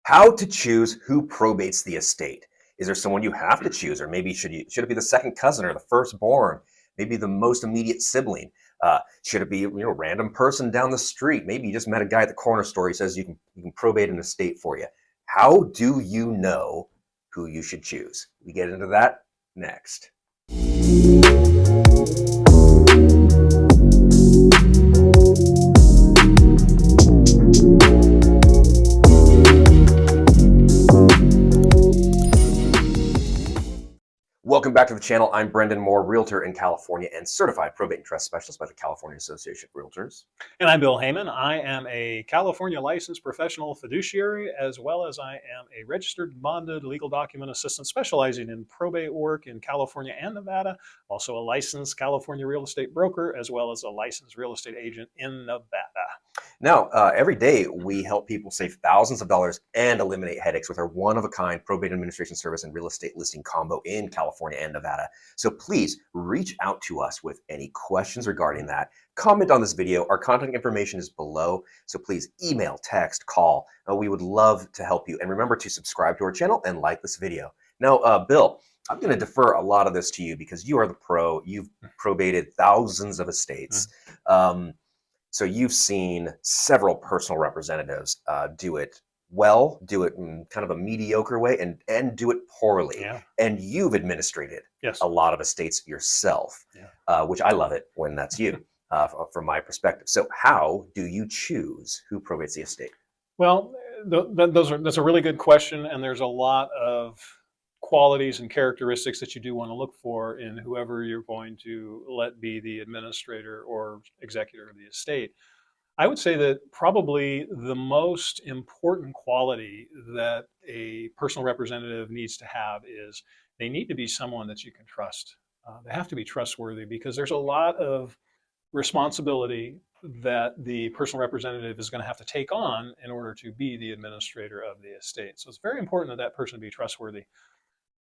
How to choose who probates the estate. Is there someone you have to choose, or maybe should it be the second cousin or the firstborn? Maybe the most immediate sibling. Should it be a random person down the street? Maybe you just met a guy at the corner store. He says you can probate an estate for you. How do you know who you should choose? We get into that next. Welcome back to the channel. I'm Brendan Moore, realtor in California and certified probate and trust specialist by the California Association of Realtors. And I'm Bill Heyman. I am a California licensed professional fiduciary, as well as I am a registered bonded legal document assistant specializing in probate work in California and Nevada. Also a licensed California real estate broker, as well as a licensed real estate agent in Nevada. Now, every day we help people save thousands of dollars and eliminate headaches with our one-of-a-kind probate administration service and real estate listing combo in California and Nevada. So please reach out to us with any questions regarding that. Comment on this video. Our contact information is below. So please email, text, call. We would love to help you. And remember to subscribe to our channel and like this video. Now, Bill, I'm going to defer a lot of this to you because you are the pro. You've probated thousands of estates. So you've seen several personal representatives do it well, do it in kind of a mediocre way, and do it poorly. Yeah. And you've administrated Yes. a lot of estates yourself, which I love it when that's you, from my perspective. So how do you choose who probates the estate? Well, that's a really good question, and there's a lot of qualities and characteristics that you do want to look for in whoever you're going to let be the administrator or executor of the estate. I would say that probably the most important quality that a personal representative needs to have is they need to be someone that you can trust. They have to be trustworthy because there's a lot of responsibility that the personal representative is going to have to take on in order to be the administrator of the estate. So it's very important that that person be trustworthy.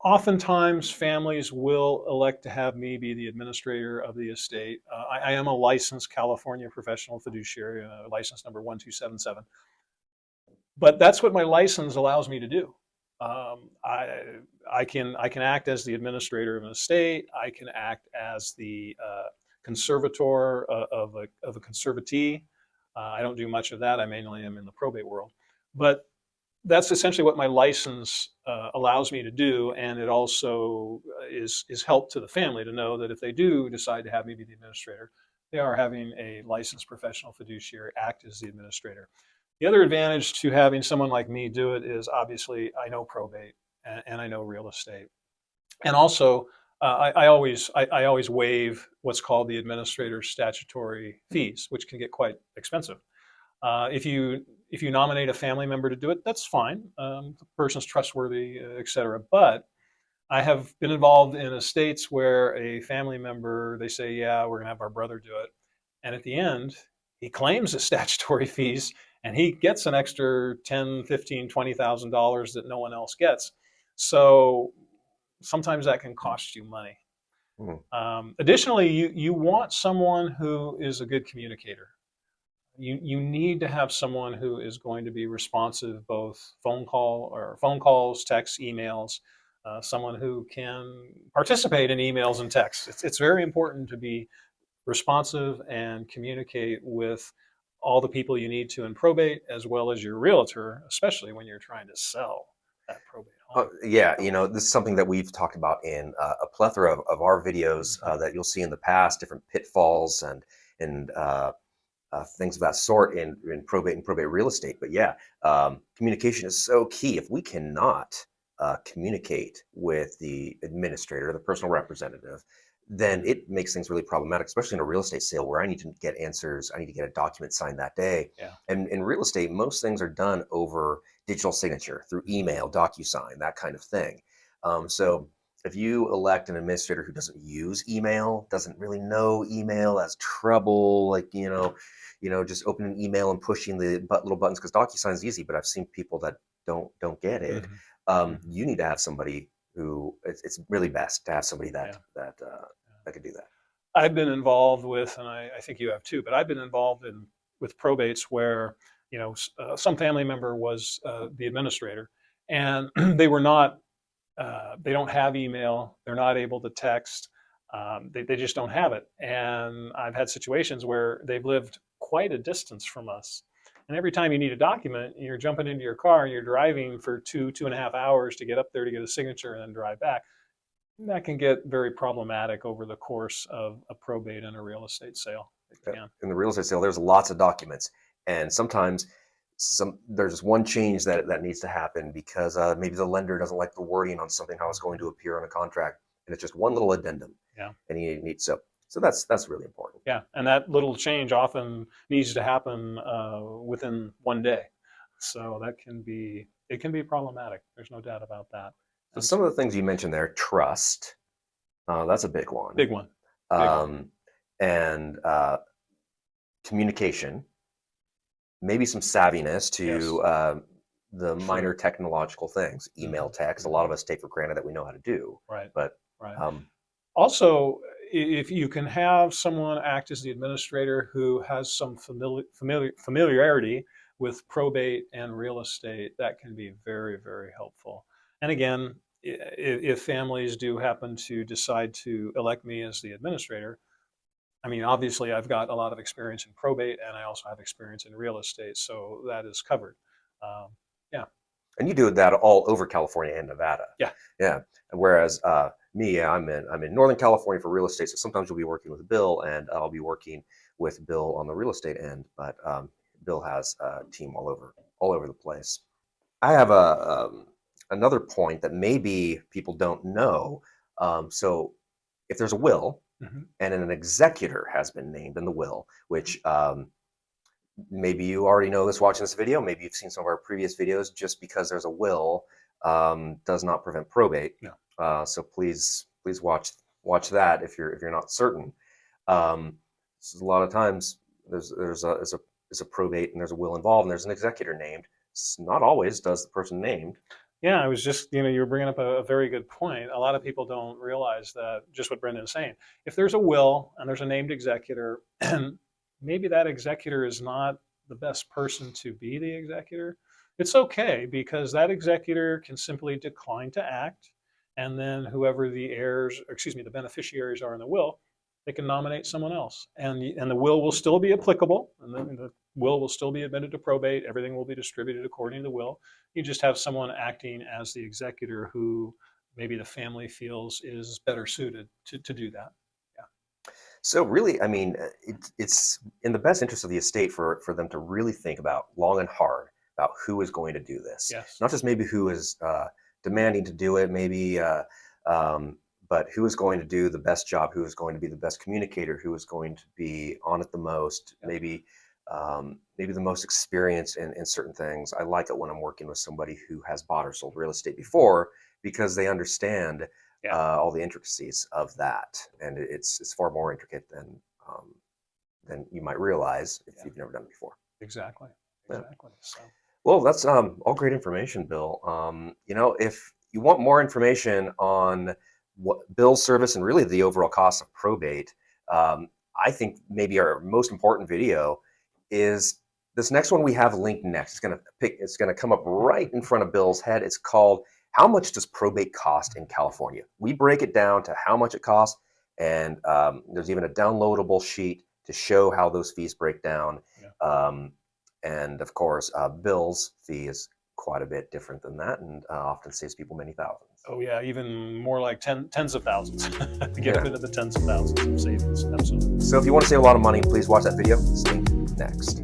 Oftentimes, families will elect to have me be the administrator of the estate. I am a licensed California professional fiduciary, license number 1277. But that's what my license allows me to do. I can act as the administrator of an estate. I can act as the conservator of a conservatee. I don't do much of that. I mainly am in the probate world. But that's essentially what my license allows me to do, and it also is help to the family to know that if they do decide to have me be the administrator, they are having a licensed professional fiduciary act as the administrator. The other advantage to having someone like me do it is obviously I know probate and I know real estate, and also I always waive what's called the administrator's statutory fees, which can get quite expensive. If you nominate a family member to do it, that's fine. The person's trustworthy, etc. But I have been involved in estates where a family member, they say, yeah, we're going to have our brother do it. And at the end, he claims the statutory fees and he gets an extra $10,000, $15,000, $20,000 that no one else gets. So sometimes that can cost you money. Additionally, you want someone who is a good communicator. You need to have someone who is going to be responsive, both phone calls, texts, emails, someone who can participate in emails and texts. It's very important to be responsive and communicate with all the people you need to in probate, as well as your realtor, especially when you're trying to sell that probate home. Yeah, this is something that we've talked about in a plethora of our videos that you'll see in the past, different pitfalls and things of that sort in probate and probate real estate. But yeah, communication is so key. If we cannot communicate with the administrator, the personal representative, then it makes things really problematic, especially in a real estate sale where I need to get answers. I need to get a document signed that day. Yeah. And in real estate, most things are done over digital signature, through email, DocuSign, that kind of thing. So if you elect an administrator who doesn't use email, doesn't really know email, has trouble, just opening an email and pushing the little buttons, because DocuSign is easy, but I've seen people that don't get it. You need to have somebody who it's really best to have somebody that could do that. I've been involved with, and I think you have too, but I've been involved with probates where some family member was the administrator, and they were not. They don't have email. They're not able to text. They just don't have it. And I've had situations where they've lived quite a distance from us. And every time you need a document, you're jumping into your car and you're driving for 2.5 hours to get up there to get a signature and then drive back. That can get very problematic over the course of a probate and a real estate sale. In the real estate sale, there's lots of documents, and sometimes there's one change that needs to happen because maybe the lender doesn't like the wording on something, how it's going to appear on a contract, and it's just one little addendum. Yeah. And you need so that's really important. Yeah, and that little change often needs to happen within one day, so it can be problematic. There's no doubt about that. So some of the things you mentioned there, trust, that's a big one. Big one. And communication, maybe some savviness to the minor technological things, email, text. A lot of us take for granted that we know how to do. Right. But also, if you can have someone act as the administrator who has some familiarity with probate and real estate, that can be very, very helpful. And again, if families do happen to decide to elect me as the administrator, I mean, obviously I've got a lot of experience in probate and I also have experience in real estate, so that is covered. Yeah. And you do that all over California and Nevada. Yeah. Yeah. Whereas me, I'm in Northern California for real estate, so sometimes you'll be working with Bill and I'll be working with Bill on the real estate end, but Bill has a team all over the place. I have another point that maybe people don't know. So if there's a will, mm-hmm. and an executor has been named in the will, which maybe you already know this watching this video, maybe you've seen some of our previous videos, just because there's a will does not prevent probate. No. So please watch that if you're not certain. A lot of times there's a probate and there's a will involved and there's an executor named. It's not always does the person named. Yeah, I was just, you were bringing up a very good point. A lot of people don't realize that, just what Brendan's saying. If there's a will and there's a named executor, and maybe that executor is not the best person to be the executor, it's okay, because that executor can simply decline to act, and then whoever the beneficiaries are in the will, they can nominate someone else, and the will still be applicable, and then the will still be admitted to probate. Everything will be distributed according to the will. You just have someone acting as the executor who maybe the family feels is better suited to do that. Yeah. So really, I mean, it's in the best interest of the estate for them to really think about long and hard about who is going to do this. Yes. Not just maybe who is demanding to do it, maybe, but who is going to do the best job, who is going to be the best communicator, who is going to be on it the most, yeah. Maybe the most experienced in certain things. I like it when I'm working with somebody who has bought or sold real estate before, because they understand all the intricacies of that, and it's far more intricate than you might realize if you've never done it before. Exactly. Yeah. So. Well, that's all great information, Bill. If you want more information on what Bill's service and really the overall cost of probate, I think maybe our most important video is this next one we have linked next. It's gonna come up right in front of Bill's head. It's called "How Much Does Probate Cost in California?" We break it down to how much it costs, and there's even a downloadable sheet to show how those fees break down. Yeah. And of course, Bill's fee is quite a bit different than that, and often saves people many thousands. Oh yeah, even more like tens of thousands. To get rid of the tens of thousands of savings. Absolutely. So if you want to save a lot of money, please watch that video. It's linked next.